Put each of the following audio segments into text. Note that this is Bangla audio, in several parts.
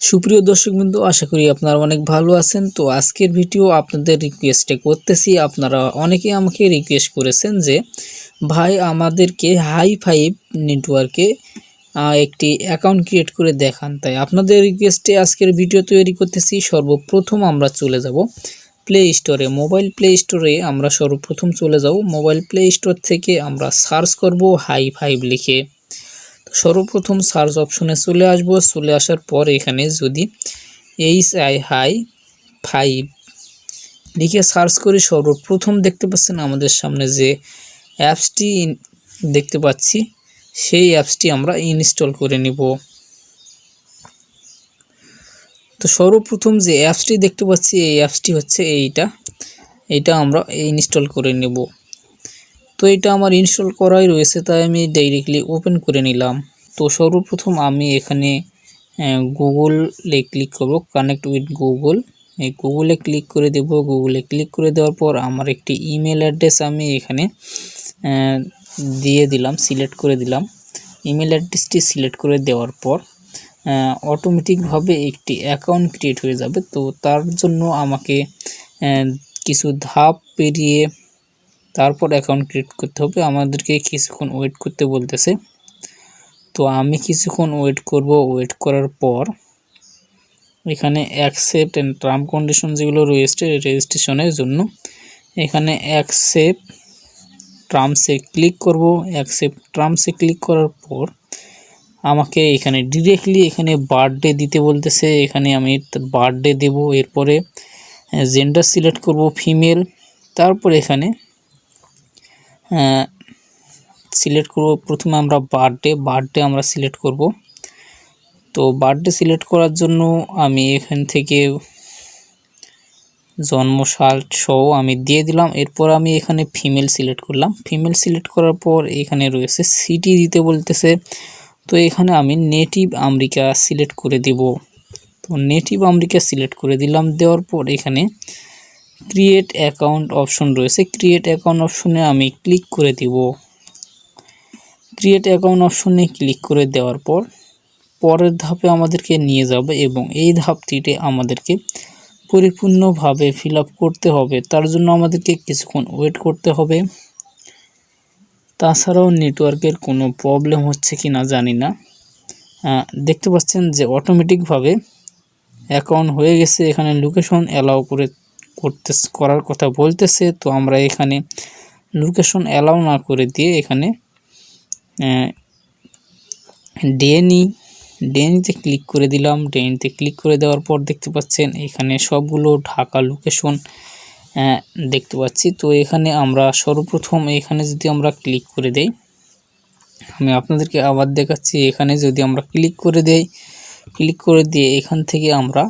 সুপ্রিয় দর্শকবৃন্দ, আশা করি আপনারা অনেক ভালো আছেন। তো আজকের ভিডিও আপনাদের রিকোয়েস্টে করতেছি। আপনারা অনেকেই আমাকে রিকোয়েস্ট করেছেন যে ভাই আমাদেরকে হাই5 নেটওয়ার্কে একটি অ্যাকাউন্ট ক্রিয়েট করে দেখান। তাই আপনাদের রিকোয়েস্টে আজকের ভিডিও তৈরি করতেছি। সর্বপ্রথম আমরা চলে যাব প্লে স্টোরে। মোবাইল প্লে স্টোরে আমরা সর্বপ্রথম চলে যাব। মোবাইল প্লে স্টোর থেকে আমরা সার্চ করব হাই5 লিখে। সর্বপ্রথম সার্চ অপশনে চলে আসব। চলে আসার পর এখানে যদি হাই5 লিখে সার্চ করি, সর্বপ্রথম দেখতে পাচ্ছেন আমাদের সামনে যে অ্যাপসটি দেখতে পাচ্ছি, সেই অ্যাপসটি আমরা ইনস্টল করে নিব। তো সর্বপ্রথম যে অ্যাপসটি দেখতে পাচ্ছি, এই অ্যাপসটি হচ্ছে এইটা আমরা ইনস্টল করে নেব। তো এটা আমার ইনস্টল করাই রয়েছে, তাই আমি ডাইরেক্টলি ওপেন করে নিলাম। তো সর্বপ্রথম আমি এখানে গুগলে ক্লিক করব, কানেক্ট উইথ গুগল। এই গুগলে ক্লিক করে দেব। গুগলে ক্লিক করে দেওয়ার পর আমার একটি ইমেল অ্যাড্রেস আমি এখানে দিয়ে দিলাম, সিলেক্ট করে দিলাম। ইমেল অ্যাড্রেসটি সিলেক্ট করে দেওয়ার পর অটোমেটিকভাবে একটি অ্যাকাউন্ট ক্রিয়েট হয়ে যাবে। তো তার জন্য আমাকে কিছু ধাপ পেরিয়ে তারপর অ্যাকাউন্ট ক্রিয়েট করতে হবে। আমাদেরকে কিছুক্ষণ ওয়েট করতে বলতেছে। তো আমি কিছুক্ষণ ওয়েট করব। ওয়েট করার পর এখানে অ্যাকসেপ্ট অ্যান্ড টার্ম কন্ডিশন যেগুলো রয়েছে রেজিস্ট্রেশনের জন্য, এখানে অ্যাকসেপ্ট টার্মসে ক্লিক করব। অ্যাকসেপ্ট টার্মসে ক্লিক করার পর আমাকে এখানে ডিরেক্টলি এখানে বার্থডে দিতে বলতেছে। এখানে আমি বার্থডে দেব। এরপরে জেন্ডার সিলেক্ট করব ফিমেল। তারপর এখানে সিলেক্ট করব, প্রথমে আমরা বার্থডে আমরা সিলেক্ট করব। তো বার্থডে সিলেক্ট করার জন্য আমি এখান থেকে জন্মসাল সহ আমি দিয়ে দিলাম। এরপর আমি এখানে ফিমেল সিলেক্ট করলাম। ফিমেল সিলেক্ট করার পর এখানে রয়েছে সিটি দিতে বলতেছে। তো এখানে আমি নেটিভ আমেরিকা সিলেক্ট করে দেব। তো নেটিভ আমেরিকা সিলেক্ট করে দিলাম। দেওয়ার পর এখানে ক্রিয়েট অ্যাকাউন্ট অপশন রয়েছে। ক্রিয়েট অ্যাকাউন্ট অপশনে আমি ক্লিক করে দেব। ক্রিয়েট অ্যাকাউন্ট অপশনে ক্লিক করে দেওয়ার পর পরের ধাপে আমাদেরকে নিয়ে যাবে এবং এই ধাপটিতে আমাদেরকে পরিপূর্ণভাবে ফিল আপ করতে হবে। তার জন্য আমাদেরকে কিছুক্ষণ ওয়েট করতে হবে। তাছাড়াও নেটওয়ার্কের কোনো প্রবলেম হচ্ছে কি না জানি না। দেখতে পাচ্ছেন যে অটোমেটিকভাবে অ্যাকাউন্ট হয়ে গেছে। এখানে লোকেশন অ্যালাউ করার কথা বলতেছে। তো আমরা এখানে লোকেশন অ্যালাউ না করে দিয়ে এখানে ডেনিতে ক্লিক করে দিলাম। ডেনিতে ক্লিক করে দেওয়ার পর দেখতে পাচ্ছেন এখানে সবগুলো ঢাকা লোকেশন দেখতে পাচ্ছি। তো এখানে আমরা সর্বপ্রথম এখানে যদি আমরা ক্লিক করে দেই, আমি আপনাদেরকে আবার দেখাচ্ছি। এখানে যদি আমরা ক্লিক করে দিয়ে এখান থেকে আমরা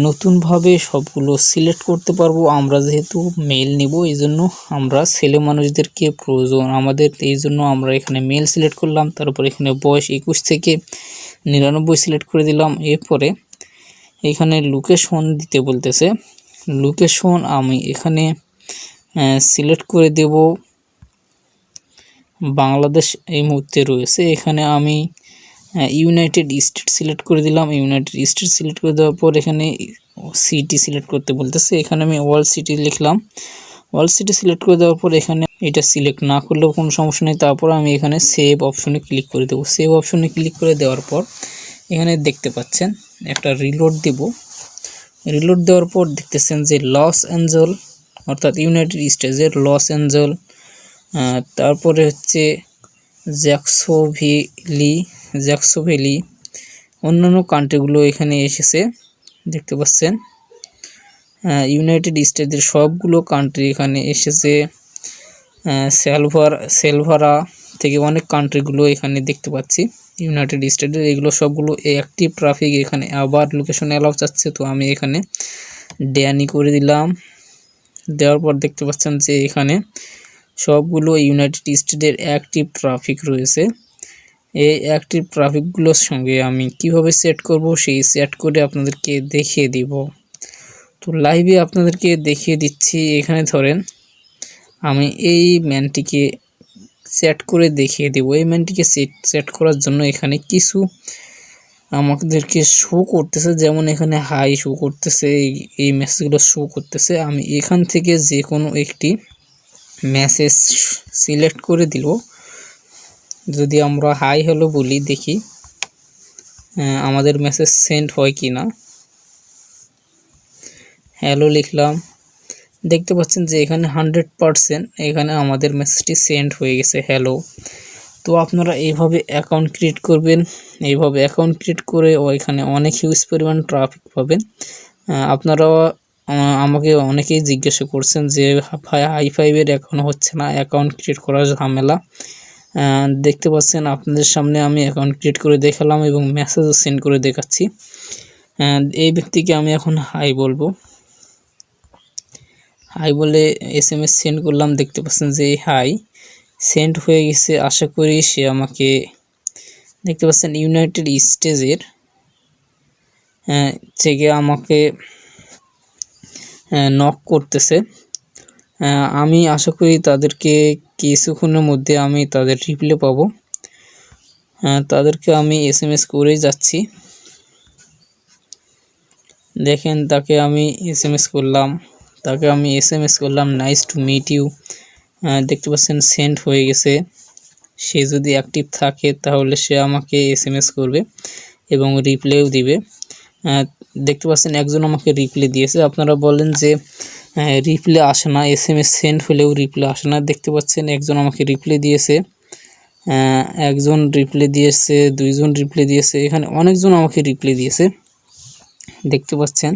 নতুনভাবে সবগুলো সিলেক্ট করতে পারবো। আমরা যেহেতু মেল নিব, এই জন্য আমরা ছেলে মানুষদেরকে প্রয়োজন আমাদের, এই জন্য আমরা এখানে মেল সিলেক্ট করলাম। তারপর এখানে বয়স 21 থেকে 99 সিলেক্ট করে দিলাম। এরপরে এখানে লোকেশন দিতে বলতেছে। লোকেশন আমি এখানে সিলেক্ট করে দেব বাংলাদেশ এই মুহূর্তে রয়েছে। এখানে আমি ইউনাইটেড স্টেট সিলেক্ট করে দিলাম। ইউনাইটেড স্টেট সিলেক্ট করে দেওয়ার পর এখানে সিটি সিলেক্ট করতে বলতেছে। এখানে আমি অল সিটি লিখলাম। অল সিটি সিলেক্ট করে দেওয়ার পর এখানে এটা সিলেক্ট না করলেও কোনো সমস্যা নেই। তারপর আমি এখানে সেভ অপশনে ক্লিক করে দেবো। সেভ অপশনে ক্লিক করে দেওয়ার পর এখানে দেখতে পাচ্ছেন একটা রিলোড দেব। রিলোড দেওয়ার পর দেখতেছেন যে লস অ্যাঞ্জেল অর্থাৎ ইউনাইটেড স্টেটসের লস অ্যাঞ্জেল, তারপরে হচ্ছে জ্যাকসনভিলি অন্যান্য কান্ট্রিগুলো এখানে এসেছে দেখতে পাচ্ছেন। ইউনাইটেড স্টেটসের সবগুলো কান্ট্রি এখানে এসেছে। সেলভারা থেকে অনেক কান্ট্রিগুলো এখানে দেখতে পাচ্ছি ইউনাইটেড স্টেটসের। এগুলো সবগুলো অ্যাক্টিভ ট্রাফিক। এখানে আবার লোকেশন অ্যালাউ চাচ্ছে। তো আমি এখানে ড্যানি করে দিলাম। দেওয়ার পর দেখতে পাচ্ছেন যে এখানে সবগুলো ইউনাইটেড স্টেটের অ্যাক্টিভ ট্রাফিক রয়েছে। এই অ্যাক্টিভ ট্রাফিকগুলোর সঙ্গে আমি কিভাবে সেট করব সেই সেট করে আপনাদেরকে দেখিয়ে দিব। তো লাইভে আপনাদেরকে দেখিয়ে দিচ্ছি। এখানে ধরেন আমি এই ম্যানটিকে সেট করে দেখিয়ে দেব। এই ম্যানটিকে সেট করার জন্য এখানে কিছু আমাদেরকে শো করতেছে, যেমন এখানে হাই শো করতেছে, এই মেসেজগুলো শো করতেছে। আমি এখান থেকে যে কোনো একটি মেসেজ সিলেক্ট করে দিল। যদি আমরা হাই হ্যালো বলি, দেখি আমাদের মেসেজ সেন্ড হয় কি না। হ্যালো লিখলাম, দেখতে পাচ্ছেন যে এখানে 100% এখানে আমাদের মেসেজটি সেন্ড হয়ে গেছে, হ্যালো। তো আপনারা এইভাবে অ্যাকাউন্ট ক্রিয়েট করবেন। এইভাবে অ্যাকাউন্ট ক্রিয়েট করে এখানে অনেক হিউজ পরিমাণ ট্রাফিক পাবেন। আপনারা আমাকে অনেকেই জিজ্ঞাসা করছেন যে হাই5এর অ্যাকাউন্ট হচ্ছে না, অ্যাকাউন্ট ক্রিয়েট করার ঝামেলা। দেখতে পাচ্ছেন আপনাদের সামনে আমি অ্যাকাউন্ট ক্রিয়েট করে দেখালাম এবং মেসেজও সেন্ড করে দেখাচ্ছি। এই ব্যক্তিকে আমি এখন হাই বলবো। হাই বলে SMS সেন্ড করলাম। দেখতে পাচ্ছেন যে হাই সেন্ড হয়ে গেছে। আশা করি সে আমাকে, দেখতে পাচ্ছেন ইউনাইটেড স্টেটসের থেকে আমাকে নক করতেছে। আমি আশা করি তাদেরকে কিছুক্ষণের মধ্যে আমি তাদের রিপ্লাই পাবো। তাদেরকে আমি SMS করেই যাচ্ছি। দেখেন তাকে আমি SMS করলাম, নাইস টু মিট ইউ। দেখতে পাচ্ছেন সেন্ড হয়ে গেছে। সে যদি অ্যাক্টিভ থাকে তাহলে সে আমাকে SMS করবে এবং রিপ্লাইও দিবে। দেখতে পাচ্ছেন একজন আমাকে রিপ্লাই দিয়েছে। আপনারা বলেন যে রিপ্লাই আসে না, SMS সেন্ড হলেও রিপ্লাই আসে না। দেখতে পাচ্ছেন একজন আমাকে রিপ্লাই দিয়েছে, একজন রিপ্লাই দিয়েছে, দুইজন রিপ্লাই দিয়েছে, এখানে অনেকজন আমাকে রিপ্লাই দিয়েছে। দেখতে পাচ্ছেন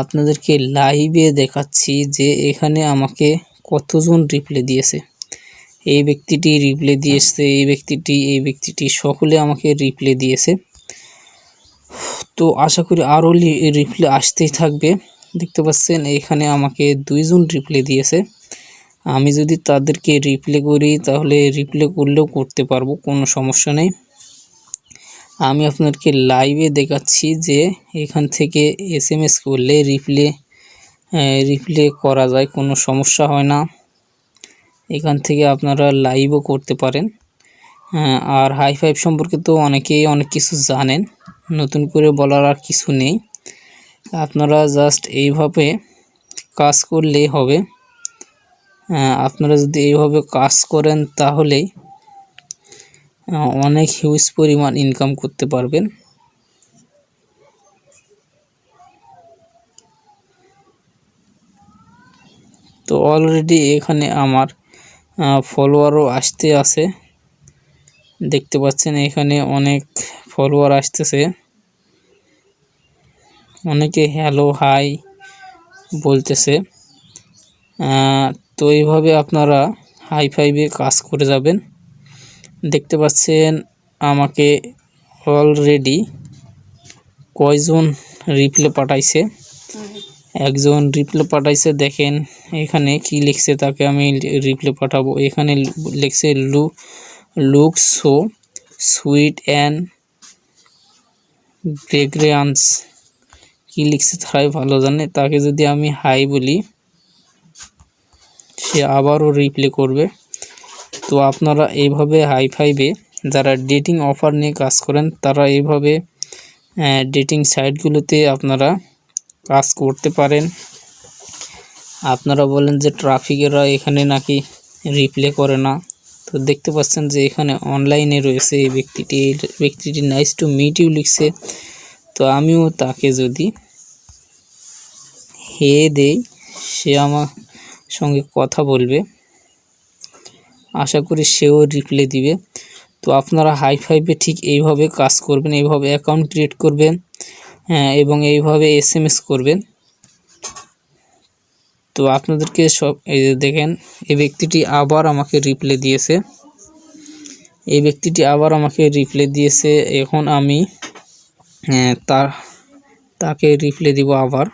আপনাদেরকে লাইভে দেখাচ্ছি যে এখানে আমাকে কতজন রিপ্লাই দিয়েছে। এই ব্যক্তিটি রিপ্লাই দিয়েছে, এই ব্যক্তিটি সকলে আমাকে রিপ্লাই দিয়েছে। তো আশা করি আরও রিপ্লাই আসতেই থাকবে। দেখতে পাচ্ছেন এখানে আমাকে দুইজন রিপ্লাই দিয়েছে। আমি যদি তাদেরকে রিপ্লাই করি তাহলে রিপ্লাই করলেও করতে পারবো, কোনো সমস্যা নেই। আমি আপনাদেরকে লাইভে দেখাচ্ছি যে এখান থেকে SMS করলে রিপ্লাই করা যায়, কোনো সমস্যা হয় না। এখান থেকে আপনারা লাইভও করতে পারেন। আর হাই5 সম্পর্কে তো অনেকেই অনেক কিছু জানেন, নতুন করে বলার আর কিছু নেই। আপনারা জাস্ট এইভাবে কাজ করলেই হবে। আপনারা যদি এইভাবে কাজ করেন তাহলেই অনেক হিউজ পরিমাণ ইনকাম করতে পারবেন। তো অলরেডি এখানে আমার ফলোয়ারও আসতে আছে। দেখতে পাচ্ছেন এখানে অনেক ফলোয়ার আসতেছে, অনেকে হ্যালো হাই বলতেছে। তো এইভাবে আপনারা হাই5এ কাজ করে যাবেন। দেখতে পাচ্ছেন আমাকে অলরেডি কয়জন রিপ্লাই পাঠাইছে। একজন রিপ্লাই পাঠাইছে, দেখেন এখানে কি লিখছে, তাকে আমি রিপ্লাই পাঠাবো। এখানে লিখছে look so sweet and fragrance, কি লিখছে তারাই ভালো জানে। তাকে যদি আমি হাই বলি সে আবারও রিপ্লাই করবে। তো আপনারা এইভাবে হাই5এ যারা ডেটিং অফার নিয়ে কাজ করেন তারা এইভাবে ডেটিং সাইটগুলোতে আপনারা কাজ করতে পারেন। আপনারা বলেন যে ট্রাফিকেরা এখানে নাকি রিপ্লাই করে না, তো দেখতে পাচ্ছেন যে এখানে অনলাইনে রয়েছে এই ব্যক্তিটি নাইস টু মিট ইউ লিখছে। তো আমিও তাকে যদি হে দেই সে আমার সঙ্গে কথা বলবে, আশা করি সেও রিপ্লাই দিবে। তো আপনারা হাই5এ ঠিক এইভাবে কাজ করবেন, এইভাবে অ্যাকাউন্ট ক্রিয়েট করবেন এবং এইভাবে SMS করবেন। তো আপনাদেরকে সব এই যে দেখেন এই ব্যক্তিটি আবার আমাকে রিপ্লাই দিয়েছে, এখন আমি তাকে রিপ্লাই দিব আবার।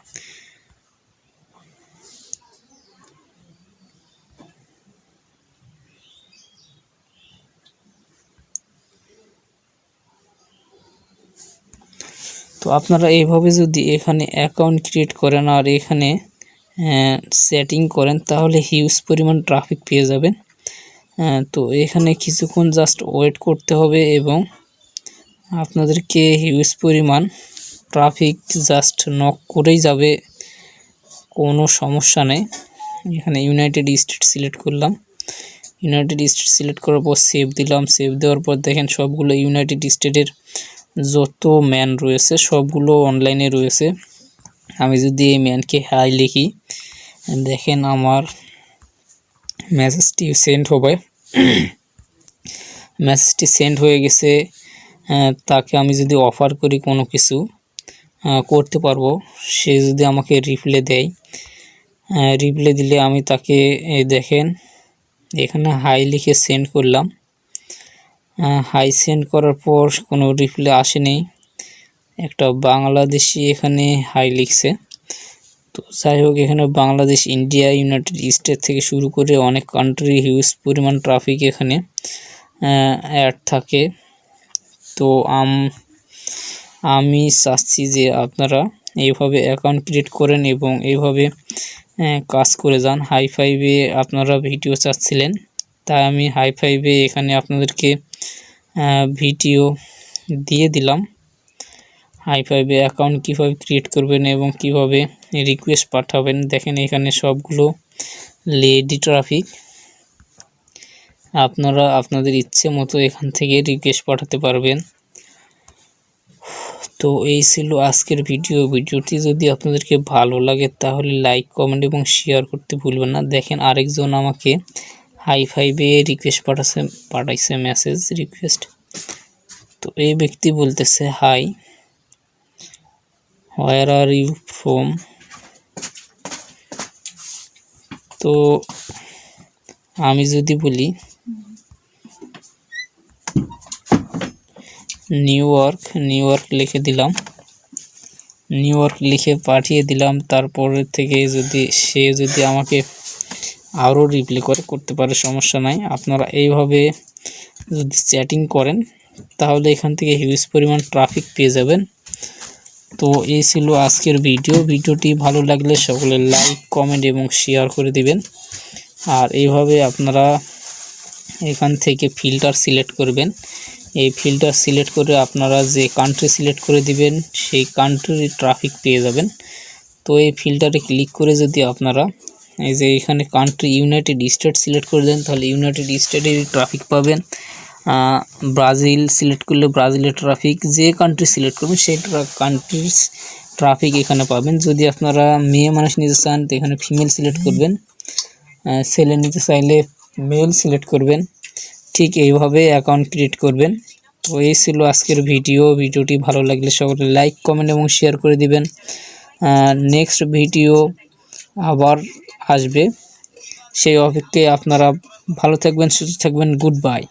তো আপনারা এইভাবে যদি এখানে অ্যাকাউন্ট ক্রিয়েট করেন আর এখানে সেটিং করেন তাহলে হিউজ পরিমাণ ট্রাফিক পেয়ে যাবেন। তো এখানে কিছুক্ষণ জাস্ট ওয়েট করতে হবে এবং আপনাদেরকে হিউজ পরিমাণ ট্রাফিক জাস্ট নক করেই যাবে, কোনো সমস্যা নেই। এখানে ইউনাইটেড স্টেট সিলেক্ট করলাম, ইউনাইটেড স্টেট সিলেক্ট করার পর সেভ দিলাম। সেভ দেওয়ার পর দেখেন সবগুলো ইউনাইটেড স্টেটের যত ম্যান রয়েছে সবগুলো অনলাইনে রয়েছে। আমি যদি এই ম্যানকে হাই লিখি, দেখেন আমার মেসেজটি সেন্ড হবে, মেসেজটি সেন্ড হয়ে গেছে। তাকে আমি যদি অফার করি কোনো কিছু করতে পারবো, সে যদি আমাকে রিপ্লাই দেয়, রিপ্লাই দিলে আমি তাকে দেখেন এখানে হাই লিখে সেন্ড করলাম। হাই সেন্ড করার পর কোনো রিপ্লাই আসেনি, একটা বাংলাদেশি এখানে হাই লিখছে। তো যাই হোক, এখানে বাংলাদেশ, ইন্ডিয়া, ইউনাইটেড স্টেট থেকে শুরু করে অনেক কান্ট্রি হিউজ পরিমাণ ট্রাফিক এখানে অ্যাড থাকে। তো আমি চাচ্ছি যে আপনারা এইভাবে অ্যাকাউন্ট ক্রিয়েট করেন এবং এইভাবে কাজ করে যান। হাই5এ আপনারা ভিডিও চাচ্ছিলেন, তাই আমি হাই5এ এখানে আপনাদেরকে ভিডিও দিয়ে দিলাম। হাই5এ অ্যাকাউন্ট কীভাবে ক্রিয়েট করবেন এবং কিভাবে রিকোয়েস্ট পাঠাবেন। দেখেন এখানে সবগুলো লেডি ট্রাফিক, আপনারা আপনাদের ইচ্ছে মতো এখান থেকে রিকোয়েস্ট পাঠাতে পারবেন। তো এই ছিল আজকের ভিডিওটি যদি আপনাদেরকে ভালো লাগে তাহলে লাইক, কমেন্ট এবং শেয়ার করতে ভুলবেন না। দেখেন আরেকজন আমাকে হাই5এ রিকোয়েস্ট পাঠাইছে মেসেজ রিকোয়েস্ট। তো এই ব্যক্তি বলতেছে, hi, where are you from. তো আমি যদি বলি নিউ ইয়র্ক লিখে দিলাম, নিউ ইয়র্ক লিখে পাঠিয়ে দিলাম। তারপরে থেকে সে যদি আমাকে আরও রিপ্লাই করতে পারে, সমস্যা নাই। আপনারা এইভাবে যদি চ্যাটিং করেন তাহলে এখান থেকে হিউজ পরিমাণ ট্রাফিক পেয়ে যাবেন। তো এই ছিল আজকের ভিডিওটি ভালো লাগলে সকলে লাইক, কমেন্ট এবং শেয়ার করে দিবেন। আর এইভাবে আপনারা এখান থেকে ফিল্টার সিলেক্ট করবেন। এই ফিল্টার সিলেক্ট করে আপনারা যে কান্ট্রি সিলেক্ট করে দিবেন সেই কান্ট্রির ট্রাফিক পেয়ে যাবেন। তো এই ফিল্টারে ক্লিক করে যদি আপনারা এই যে এখানে কান্ট্রি ইউনাইটেড স্টেট সিলেক্ট করে দেন তাহলে ইউনাইটেড স্টেটের ট্রাফিক পাবেন। ব্রাজিল সিলেক্ট করলে ব্রাজিলের ট্রাফিক, যে কান্ট্রি সিলেক্ট করবেন সেই কান্ট্রির ট্রাফিক এখানে পাবেন। যদি আপনারা মেয়ে মানুষ নিতে চান তো এখানে ফিমেল সিলেক্ট করবেন, ছেলে নিতে চাইলে মেল সিলেক্ট করবেন। ঠিক এইভাবে অ্যাকাউন্ট ক্রিয়েট করবেন। তো এই ছিল আজকের ভিডিওটি ভালো লাগলে সকলে লাইক, কমেন্ট এবং শেয়ার করে দিবেন। নেক্সট ভিডিও আবার আসবে, সেই অপেক্ষায় আপনারা ভালো থাকবেন, সুস্থ থাকবেন। Good bye.